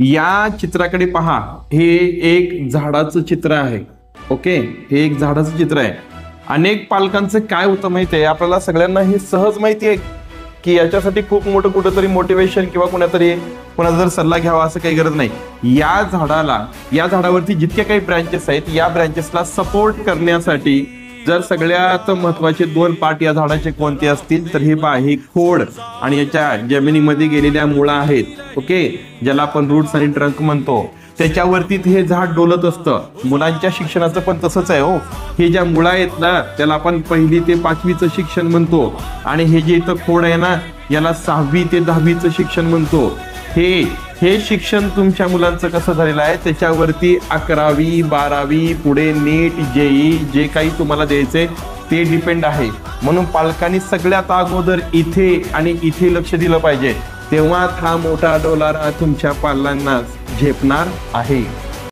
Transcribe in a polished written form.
या चित्राकडे पहा, हे एक झाडाचं चित्र आहे. ओके, हे एक झाडाचं चित्र आहे. अनेक पालकांचं काय होतं माहिती आहे, आपल्याला सगळ्यांना हे सहज माहिती आहे की याच्यासाठी खूप मोठं कुठंतरी मोटिवेशन किंवा कोणाचा जर सल्ला घ्यावा असं काही गरज नाही. या झाडावरती जितके काही ब्रँचेस आहेत, या ब्रँचेसला सपोर्ट करण्यासाठी जर सगळ्यात महत्वाचे 2 पार्ट या झाडाचे कोणते असतील तर हे पहा, हे खोड आणि याच्या जमिनीमध्ये गेलेल्या मुळा आहेत. ओके, ज्याला आपण रूट्स आणि ट्रंक म्हणतो, त्याच्यावरती हे झाड डोलत असतं. मुलांच्या शिक्षणाचं पण तसंच आहे हो. हे ज्या मुळा आहेत ना, त्याला आपण 1ली ते 5वीचं शिक्षण म्हणतो, आणि हे जे इथं खोड आहे ना, याला 6वी ते 10वीचं शिक्षण म्हणतो. हे शिक्षण तुमच्या मुलांचं कसं झालेलं आहे त्याच्यावरती 11वी 12वी पुढे नीट जेई जे काही तुम्हाला द्यायचंय ते डिपेंड आहे. म्हणून पालकांनी सगळ्यात अगोदर इथे लक्ष दिलं पाहिजे, तेव्हा हा मोठा डोलारा तुमच्या पाल्यांना झेपणार आहे.